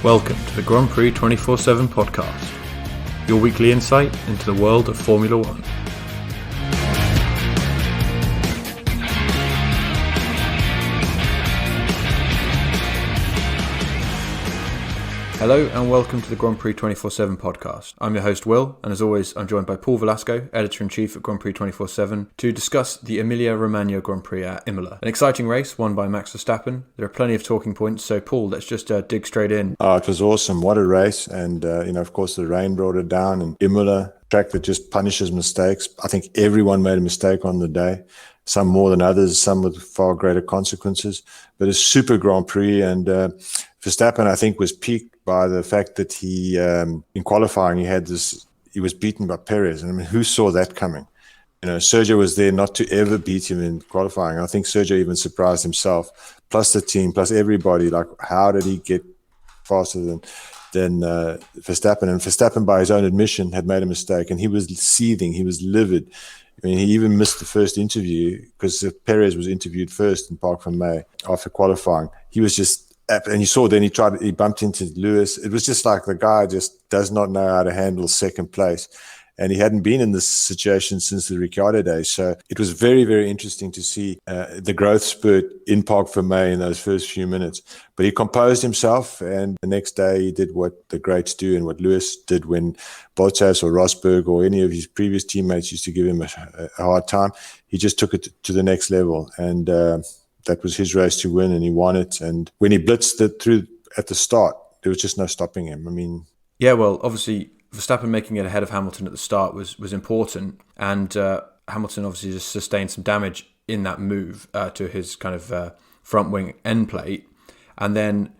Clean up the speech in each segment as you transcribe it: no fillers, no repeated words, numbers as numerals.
Welcome to the Grand Prix 24/7 podcast, your weekly insight into the world of Formula One. Hello and welcome to the Grand Prix 24/7 podcast. I'm your host Will, and as always I'm joined by Paul Velasco, Editor-in-Chief at Grand Prix 24/7, to discuss the Emilia Romagna Grand Prix at Imola. An exciting race won by Max Verstappen. There are plenty of talking points, so Paul, let's just dig straight in. Oh, it was awesome. What a race. And, of course the rain brought it down, and Imola, track that just punishes mistakes. I think everyone made a mistake on the day. Some more than others, some with far greater consequences. But a super Grand Prix, and Verstappen, I think, was peaked by the fact that he, in qualifying, he was beaten by Perez. And I mean, who saw that coming? Sergio was there not to ever beat him in qualifying. I think Sergio even surprised himself, plus the team, plus everybody. Like, how did he get faster than Verstappen? And Verstappen, by his own admission, had made a mistake, and he was seething. He was livid. I mean, he even missed the first interview because Perez was interviewed first in Park van May after qualifying. He was just, and you saw then he bumped into Lewis. It was just like the guy just does not know how to handle second place. And he hadn't been in this situation since the Ricciardo days. So it was very, very interesting to see the growth spurt in Park van May in those first few minutes. But he composed himself, and the next day he did what the greats do and what Lewis did when Bottas or Rosberg or any of his previous teammates used to give him a hard time. He just took it to the next level, and that was his race to win, and he won it. And when he blitzed it through at the start, there was just no stopping him. I mean... Yeah, well, obviously... Verstappen making it ahead of Hamilton at the start was important, and Hamilton obviously just sustained some damage in that move to his kind of front wing end plate, and then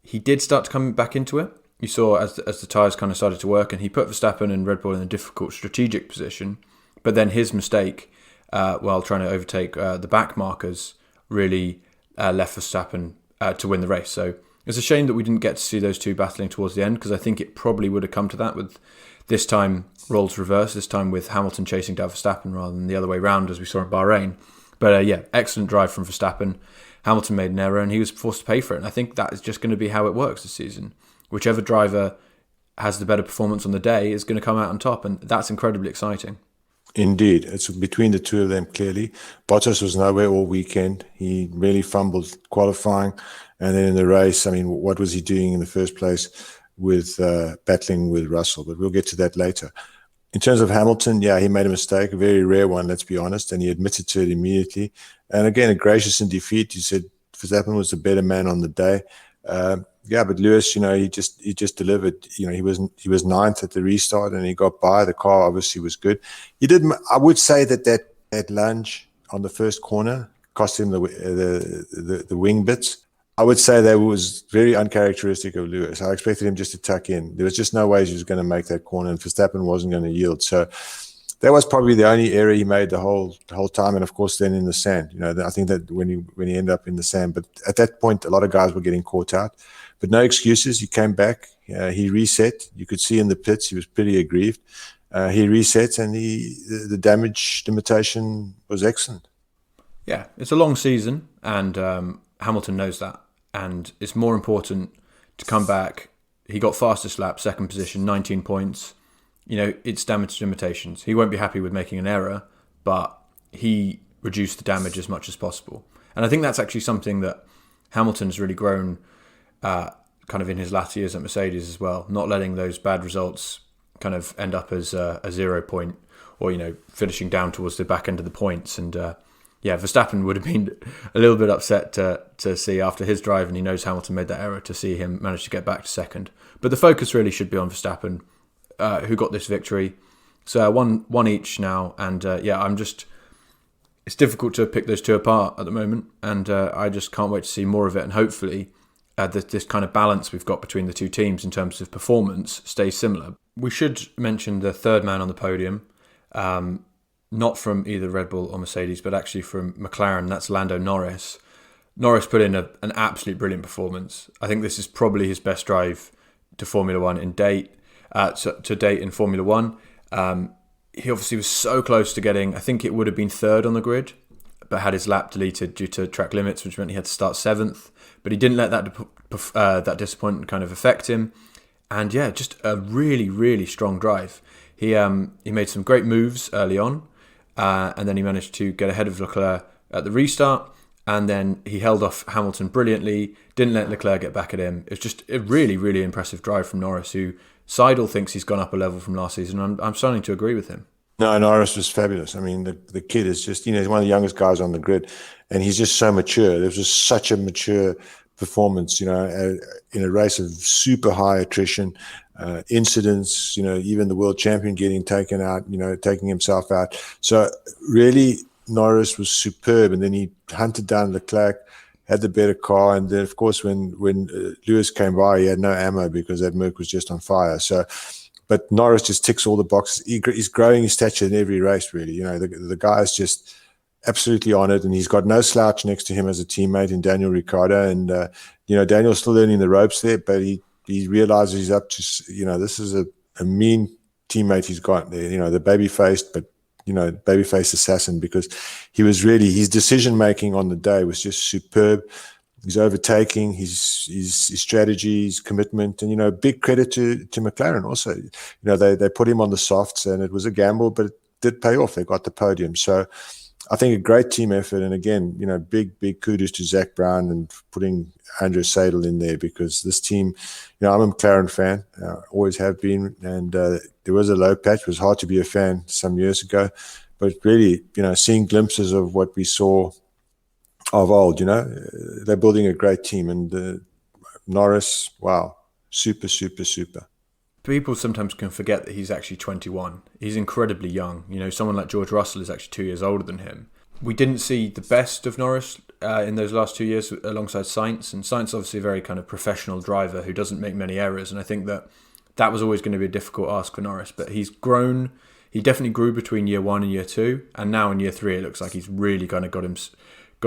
he did start to come back into it. You saw as the tyres kind of started to work, and he put Verstappen and Red Bull in a difficult strategic position, but then his mistake while trying to overtake the back markers really left Verstappen to win the race. So it's a shame that we didn't get to see those two battling towards the end, because I think it probably would have come to that, with this time roles reversed, this time with Hamilton chasing down Verstappen rather than the other way round as we saw in Bahrain. But excellent drive from Verstappen. Hamilton made an error and he was forced to pay for it. And I think that is just going to be how it works this season. Whichever driver has the better performance on the day is going to come out on top, and that's incredibly exciting. Indeed. It's between the two of them, clearly. Bottas was nowhere all weekend. He really fumbled qualifying. And then in the race, I mean, what was he doing in the first place with battling with Russell? But we'll get to that later. In terms of Hamilton, yeah, he made a mistake, a very rare one, let's be honest, and he admitted to it immediately. And again, a gracious in defeat. He said Verstappen was the better man on the day. But Lewis, he just delivered. He was ninth at the restart, and he got by. The car obviously was good. I would say that lunge on the first corner cost him the wing bits. I would say that was very uncharacteristic of Lewis. I expected him just to tuck in. There was just no way he was going to make that corner, and Verstappen wasn't going to yield. So that was probably the only error he made the whole time. And of course, then in the sand, I think that when he ended up in the sand, but at that point, a lot of guys were getting caught out. But no excuses. He came back. He reset. You could see in the pits he was pretty aggrieved. He reset, and the damage limitation was excellent. Yeah, it's a long season, and Hamilton knows that. And it's more important to come back. He got fastest lap, second position, 19 points. It's damage limitations. He won't be happy with making an error, but he reduced the damage as much as possible. And I think that's actually something that Hamilton's really grown kind of in his latter years at Mercedes as well, not letting those bad results kind of end up as a 0 point, or, finishing down towards the back end of the points. And Verstappen would have been a little bit upset to see after his drive, and he knows Hamilton made that error, to see him manage to get back to second. But the focus really should be on Verstappen, who got this victory. So one each now, and it's difficult to pick those two apart at the moment, and I just can't wait to see more of it, and hopefully this kind of balance we've got between the two teams in terms of performance stays similar. We should mention the third man on the podium, not from either Red Bull or Mercedes, but actually from McLaren. That's Lando Norris. Norris put in an absolute brilliant performance. I think this is probably his best drive to Formula One to date in Formula One. He obviously was so close to getting, I think it would have been third on the grid, but had his lap deleted due to track limits, which meant he had to start seventh. But he didn't let that that disappointment kind of affect him. And yeah, just a really, really strong drive. He made some great moves early on, and then he managed to get ahead of Leclerc at the restart. And then he held off Hamilton brilliantly, didn't let Leclerc get back at him. It was just a really, really impressive drive from Norris, who Seidel thinks he's gone up a level from last season. I'm starting to agree with him. No, Norris was fabulous. I mean, the kid is just, he's one of the youngest guys on the grid, and he's just so mature. There was just such a mature performance, in a race of super high attrition, incidents, even the world champion getting taken out, taking himself out. So really, Norris was superb, and then he hunted down Leclerc, had the better car, and then of course when Lewis came by, he had no ammo because that Merc was just on fire. So, but Norris just ticks all the boxes. He's growing his stature in every race, really. The guy is just absolutely on it, and he's got no slouch next to him as a teammate in Daniel Ricciardo, and Daniel's still learning the ropes there, but he realizes he's up to, this is a mean teammate he's got there, the baby-faced, but babyface assassin, because he was really, his decision making on the day was just superb. His overtaking, his strategy, his commitment, and big credit to McLaren also. They put him on the softs, and it was a gamble, but it did pay off. They got the podium. So I think a great team effort, and again, big kudos to Zach Brown and putting Andrew Seidel in there, because this team, I'm a McLaren fan, always have been, and there was a low patch. It was hard to be a fan some years ago, but really, seeing glimpses of what we saw of old, they're building a great team, and Norris, wow, super, super, super. People sometimes can forget that he's actually 21. He's incredibly young. Someone like George Russell is actually 2 years older than him. We didn't see the best of Norris in those last 2 years alongside Sainz. And Sainz obviously a very kind of professional driver who doesn't make many errors. And I think that was always going to be a difficult ask for Norris. But he's grown. He definitely grew between year 1 and year 2. And now in year 3, it looks like he's really kind of got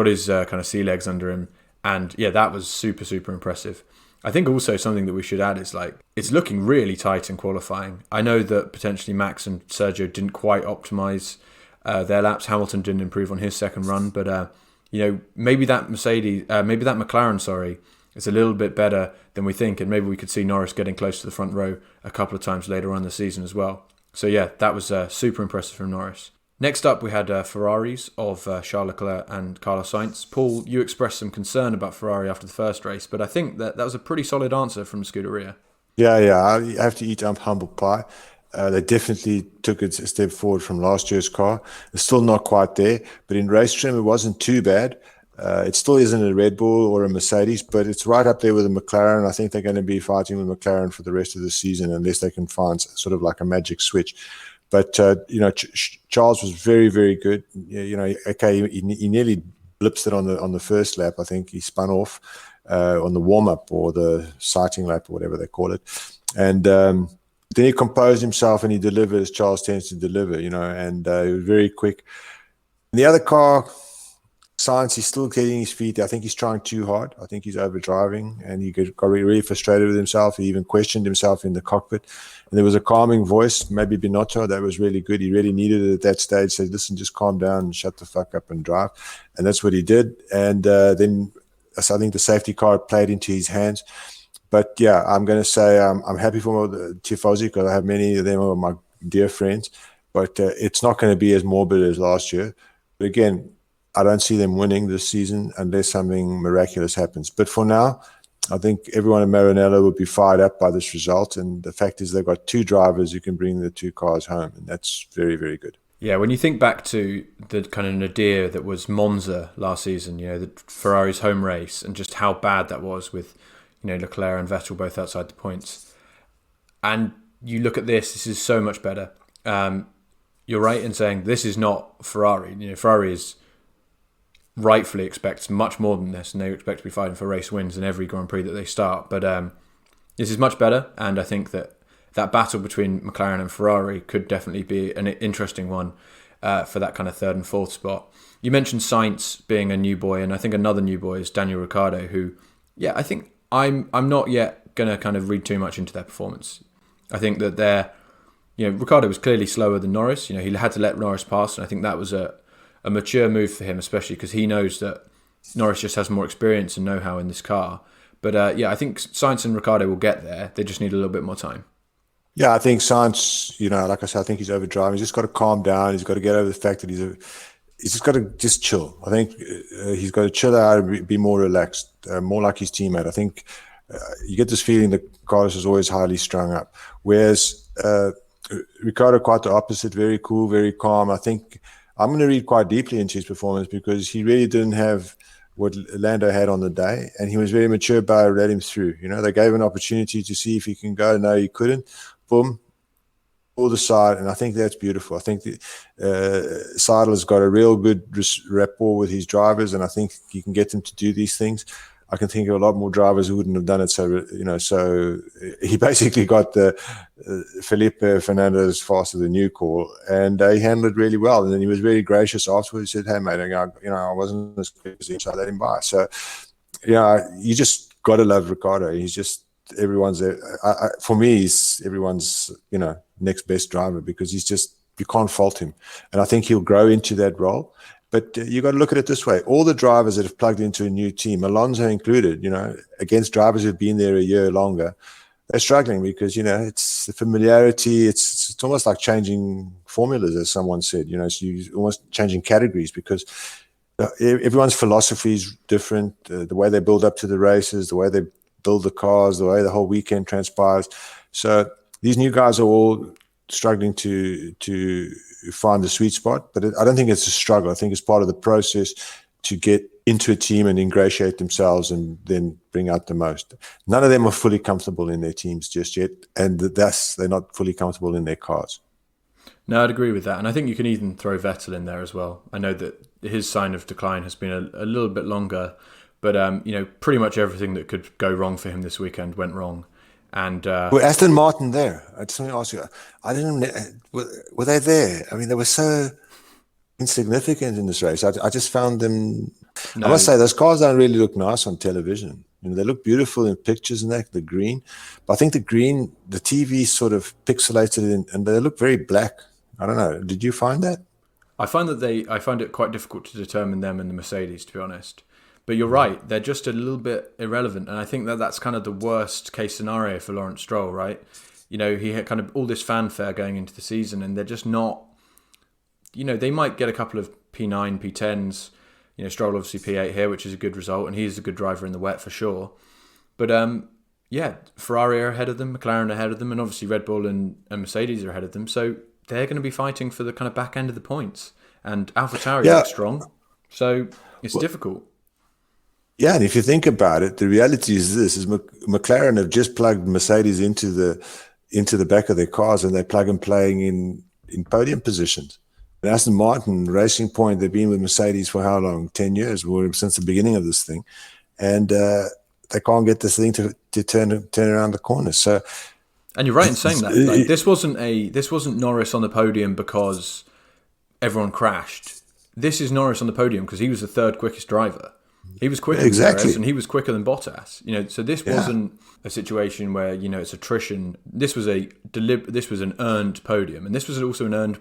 his kind of sea legs under him. And yeah, that was super, super impressive. I think also something that we should add is it's looking really tight in qualifying. I know that potentially Max and Sergio didn't quite optimise their laps. Hamilton didn't improve on his second run, but maybe that McLaren, is a little bit better than we think, and maybe we could see Norris getting close to the front row a couple of times later on in the season as well. So yeah, that was super impressive from Norris. Next up, we had Ferraris of Charles Leclerc and Carlos Sainz. Paul, you expressed some concern about Ferrari after the first race, but I think that was a pretty solid answer from Scuderia. Yeah, I have to eat humble pie. They definitely took it a step forward from last year's car. It's still not quite there, but in race trim, it wasn't too bad. It still isn't a Red Bull or a Mercedes, but it's right up there with a McLaren. I think they're going to be fighting with McLaren for the rest of the season unless they can find sort of like a magic switch. But, Charles was very, very good. Okay, he nearly blips it on the first lap. I think he spun off on the warm-up or the sighting lap or whatever they call it. And then he composed himself and he delivered as Charles tends to deliver, and he was very quick. And the other car, Sainz, he's still getting his feet. I think he's trying too hard. I think he's overdriving, and he got really frustrated with himself. He even questioned himself in the cockpit. And there was a calming voice, maybe Binotto, that was really good. He really needed it at that stage. Said, listen, just calm down and shut the fuck up and drive. And that's what he did. And then I think the safety car played into his hands. But yeah, I'm going to say I'm happy for the Tifosi because I have many of them are my dear friends. But it's not going to be as morbid as last year. But again, I don't see them winning this season unless something miraculous happens. But for now, I think everyone in Maranello would be fired up by this result. And the fact is they've got 2 drivers who can bring the 2 cars home. And that's very, very good. Yeah, when you think back to the kind of nadir that was Monza last season, the Ferrari's home race, and just how bad that was with, Leclerc and Vettel both outside the points. And you look at this is so much better. You're right in saying this is not Ferrari. Ferrari rightfully expects much more than this, and they expect to be fighting for race wins in every Grand Prix that they start. But this is much better, and I think that battle between McLaren and Ferrari could definitely be an interesting one for that kind of 3rd and 4th spot. You mentioned Sainz being a new boy, and I think another new boy is Daniel Ricciardo, who, I think I'm not yet going to kind of read too much into their performance. I think that Ricciardo was clearly slower than Norris. He had to let Norris pass, and I think that was a mature move for him, especially because he knows that Norris just has more experience and know-how in this car. But I think Sainz and Ricciardo will get there. They just need a little bit more time. Yeah, I think Sainz, like I said, I think he's overdriving. He's just got to calm down. He's got to get over the fact that he's just got to just chill. I think he's got to chill out and be more relaxed, more like his teammate. I think you get this feeling that Carlos is always highly strung up, whereas Ricciardo quite the opposite, very cool, very calm. I think I'm going to read quite deeply into his performance because he really didn't have what Lando had on the day, and he was very mature about it, let him through. They gave an opportunity to see if he can go. No, he couldn't. Boom, pulled aside, and I think that's beautiful. I think Seidler's got a real good rapport with his drivers, and I think he can get them to do these things. I can think of a lot more drivers who wouldn't have done it. So he basically got the Felipe Fernandez faster than you call, and he handled it really well. And then he was very gracious afterwards. He said, "Hey, mate, I wasn't as quick as him, so I let him by." So, you just got to love Ricciardo. He's just everyone's. For me, he's everyone's next best driver because you can't fault him, and I think he'll grow into that role. But you got to look at it this way. All the drivers that have plugged into a new team, Alonso included, against drivers who've been there a year longer, they're struggling because, it's the familiarity. It's almost like changing formulas, as someone said, so you're almost changing categories because everyone's philosophy is different. The way they build up to the races, the way they build the cars, the way the whole weekend transpires. So these new guys are all struggling to find the sweet spot, but I don't think it's a struggle. I think it's part of the process to get into a team and ingratiate themselves and then bring out the most. None of them are fully comfortable in their teams just yet, and thus they're not fully comfortable in their cars. No, I'd agree with that, and I think you can even throw Vettel in there as well. I know that his sign of decline has been a little bit longer, but pretty much everything that could go wrong for him this weekend went wrong. And were Aston Martin there? I just want to ask you. I didn't. Were they there? I mean, they were so insignificant in this race. I just found them. No. I must say, those cars don't really look nice on television. They look beautiful in pictures and that, the green. But I think the TV sort of pixelated it, and they look very black. I don't know. Did you find that? I find it quite difficult to determine them and the Mercedes, to be honest. But you're right, they're just a little bit irrelevant. And I think that's kind of the worst case scenario for Lawrence Stroll, right? He had kind of all this fanfare going into the season and they're just not, they might get a couple of P9, P10s, Stroll obviously P8 here, which is a good result. And he's a good driver in the wet for sure. But Ferrari are ahead of them, McLaren are ahead of them, and obviously Red Bull and Mercedes are ahead of them. So they're going to be fighting for the kind of back end of the points. And AlphaTauri looks strong. So it's difficult. Yeah, and if you think about it, the reality is this: McLaren have just plugged Mercedes into the back of their cars, and they plug and playing in podium positions. And Aston Martin, Racing Point, they've been with Mercedes for how long? 10 years, since the beginning of this thing, and they can't get this thing to turn around the corner. So, and you're right in saying that. This wasn't Norris on the podium because everyone crashed. This is Norris on the podium because he was the third quickest driver. He was quicker than Perez, and he was quicker than Bottas. So this wasn't a situation where it's attrition. This was an earned podium, and this was also an earned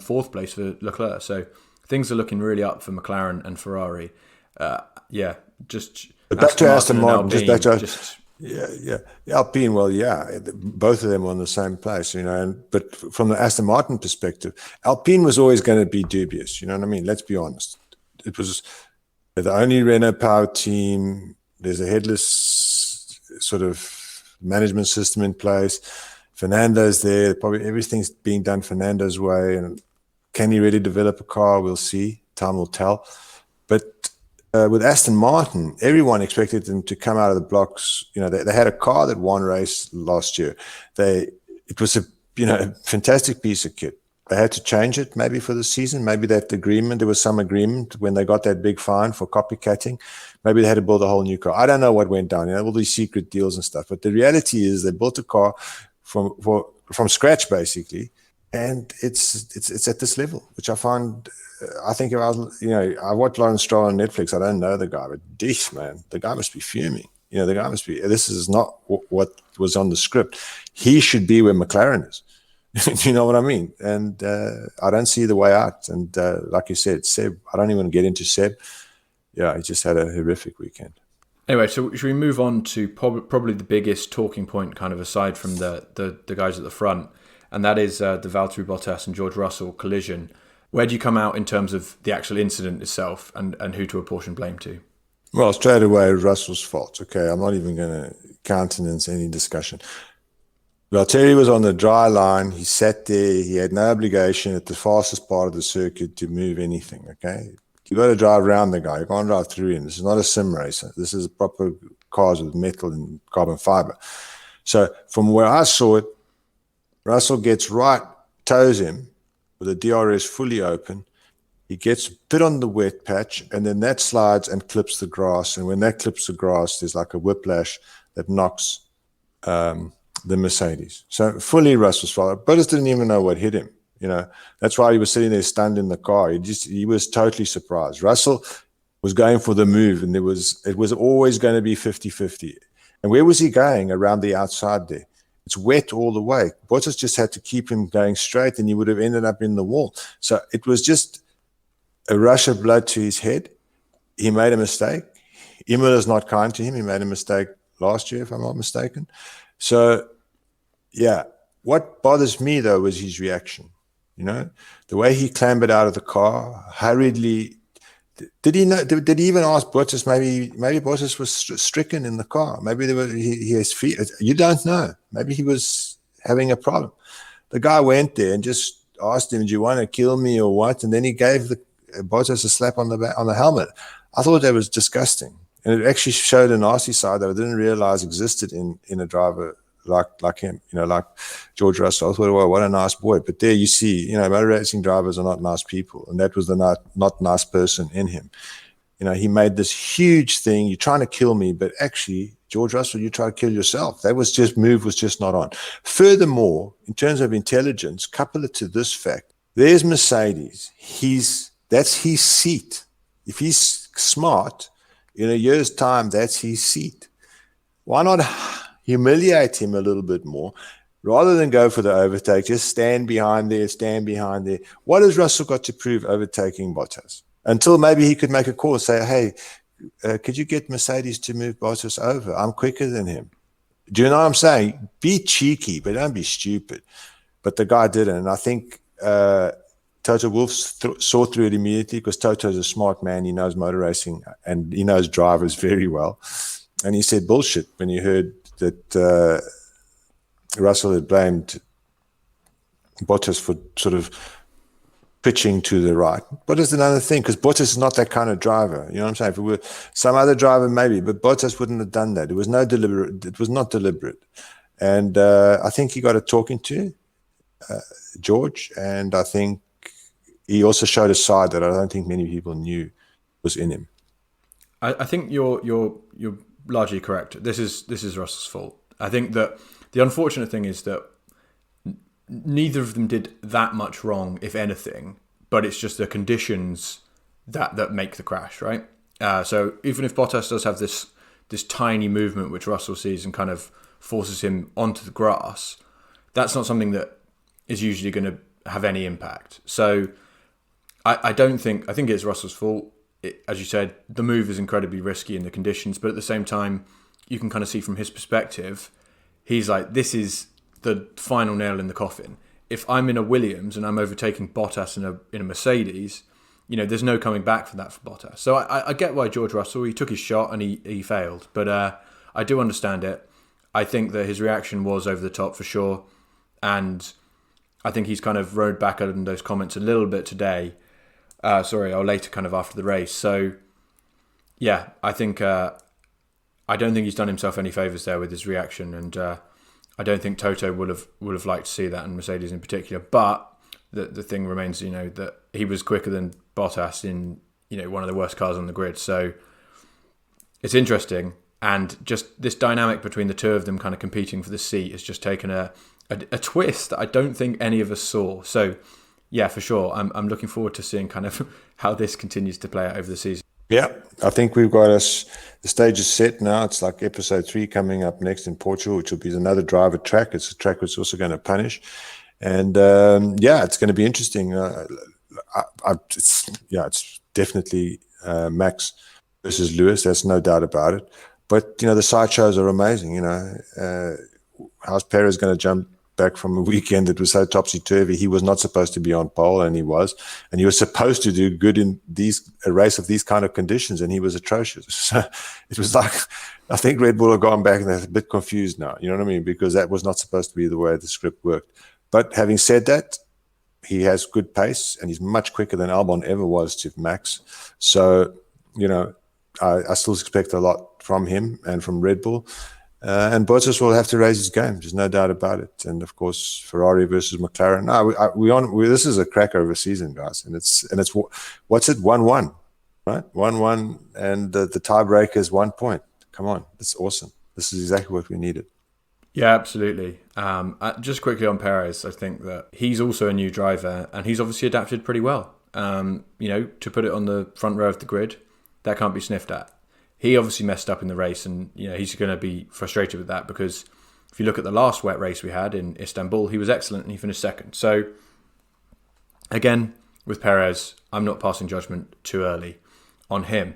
fourth place for Leclerc. So things are looking really up for McLaren and Ferrari. Back to Aston Martin. Alpine. Well, both of them were on the same place. But from the Aston Martin perspective, Alpine was always going to be dubious. You know what I mean? Let's be honest. It was the only Renault powered team. There's a headless sort of management system in place. Fernando's there. Probably everything's being done Fernando's way. And can he really develop a car? We'll see. Time will tell. But with Aston Martin, everyone expected them to come out of the blocks. They had a car that won race last year. It was a fantastic piece of kit. They had to change it maybe for the season. Maybe there was some agreement when they got that big fine for copycatting. Maybe they had to build a whole new car. I don't know what went down. All these secret deals and stuff. But the reality is they built a car from scratch basically, and it's at this level, which I find. I think if I watched Lawrence Stroll on Netflix. I don't know the guy, but geez, man, the guy must be fuming. The guy must be. This is not what was on the script. He should be where McLaren is. You know what I mean? And I don't see the way out. And like you said, Seb, I don't even want to get into Seb. Yeah, he just had a horrific weekend. Anyway, so should we move on to probably the biggest talking point, kind of aside from the guys at the front, and that is the Valtteri Bottas and George Russell collision. Where do you come out in terms of the actual incident itself and who to apportion blame to? Well, straight away, Russell's fault. Okay, I'm not even going to countenance any discussion. Valtteri was on the dry line. He sat there. He had no obligation at the fastest part of the circuit to move anything, okay? You got to drive around the guy. You can't drive through him. This is not a sim racer. This is proper cars with metal and carbon fiber. So from where I saw it, Russell gets right, toes him with the DRS fully open. He gets a bit on the wet patch, and then that slides and clips the grass. And when that clips the grass, there's like a whiplash that knocks the Mercedes. So fully Russell's fault. Bottas didn't even know what hit him. You know, that's why he was sitting there stunned in the car. He was totally surprised. Russell was going for the move, and it was always going to be 50-50. And where was he going? Around the outside there. It's wet all the way. Bottas just had to keep him going straight, and he would have ended up in the wall. So it was just a rush of blood to his head. He made a mistake. Emilia's not kind to him. He made a mistake last year, if I'm not mistaken. So, yeah. What bothers me, though, was his reaction. You know, the way he clambered out of the car, hurriedly. Did he know? Did he even ask Bottas? Maybe Bottas was stricken in the car. Maybe he has feet. You don't know. Maybe he was having a problem. The guy went there and just asked him, "Do you want to kill me or what?" And then he gave Bottas a slap on the helmet. I thought that was disgusting, and it actually showed a nasty side that I didn't realize existed in a driver like him, you know, like George Russell. I thought, well, what a nice boy. But there you see, you know, motor racing drivers are not nice people. And that was the not nice person in him. You know, he made this huge thing. You're trying to kill me, but actually, George Russell, you try to kill yourself. Move was just not on. Furthermore, in terms of intelligence, couple it to this fact. There's Mercedes. That's his seat. If he's smart, in a year's time, that's his seat. Why not humiliate him a little bit more rather than go for the overtake? Just stand behind there. What has Russell got to prove overtaking Bottas? Until maybe he could make a call, say, hey, could you get Mercedes to move Bottas over? I'm quicker than him. Do you know what I'm saying? Be cheeky, but don't be stupid. But the guy didn't. And I think Toto Wolff saw through it immediately, because Toto's a smart man. He knows motor racing and he knows drivers very well. And he said bullshit when he heard that Russell had blamed Bottas for sort of pitching to the right. Bottas is another thing, because Bottas is not that kind of driver. You know what I'm saying? If it were some other driver, maybe, but Bottas wouldn't have done that. It was not deliberate. And I think he got a talking to, George, and I think he also showed a side that I don't think many people knew was in him. I think you're largely correct. This is Russell's fault. I think that the unfortunate thing is that neither of them did that much wrong, if anything, but it's just the conditions that make the crash, right? So even if Bottas does have this tiny movement which Russell sees and kind of forces him onto the grass, that's not something that is usually going to have any impact. So I think it's Russell's fault. As you said, the move is incredibly risky in the conditions, but at the same time, you can kind of see from his perspective, he's like, this is the final nail in the coffin. If I'm in a Williams and I'm overtaking Bottas in a Mercedes, you know, there's no coming back from that for Bottas. So I get why George Russell, he took his shot and he failed, but I do understand it. I think that his reaction was over the top for sure, and I think he's kind of rode back on those comments a little bit today. Or later, kind of after the race. So, yeah, I think I don't think he's done himself any favors there with his reaction, and I don't think Toto would have liked to see that, and Mercedes in particular. But the thing remains, you know, that he was quicker than Bottas in, you know, one of the worst cars on the grid. So it's interesting, and just this dynamic between the two of them, kind of competing for the seat, has just taken a twist that I don't think any of us saw. So. Yeah, for sure. I'm looking forward to seeing kind of how this continues to play out over the season. Yeah, I think we've got the stage is set now. It's like episode 3 coming up next in Portugal, which will be another driver track. It's a track which is also going to punish. And it's going to be interesting. It's definitely Max versus Lewis. There's no doubt about it. But, the sideshows are amazing, how's Perez going to jump back from a weekend that was so topsy-turvy? He was not supposed to be on pole, and he was. And he was supposed to do good in a race of these kind of conditions, and he was atrocious. So it was like, I think Red Bull have gone back and they're a bit confused now, you know what I mean? Because that was not supposed to be the way the script worked. But having said that, he has good pace, and he's much quicker than Albon ever was to Max. So, I still expect a lot from him and from Red Bull. And Bottas will have to raise his game. There's no doubt about it. And of course, Ferrari versus McLaren. No, this is a cracker of a season, guys. And it's what's it? 1-1, right? 1-1, and the tiebreaker is 1 point. Come on, that's awesome. This is exactly what we needed. Yeah, absolutely. Just quickly on Perez, I think that he's also a new driver, and he's obviously adapted pretty well. To put it on the front row of the grid, that can't be sniffed at. He obviously messed up in the race, and he's going to be frustrated with that, because if you look at the last wet race we had in Istanbul, he was excellent and he finished second. So again, with Perez, I'm not passing judgment too early on him.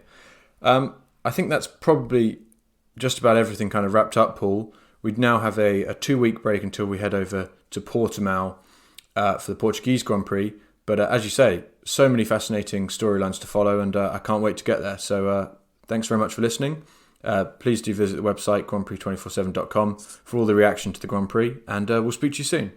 I think that's probably just about everything kind of wrapped up, Paul. We'd now have a 2-week break until we head over to Portimao for the Portuguese Grand Prix. But as you say, so many fascinating storylines to follow, and I can't wait to get there. So thanks very much for listening. Please do visit the website, grandprix247.com, for all the reaction to the Grand Prix, and we'll speak to you soon.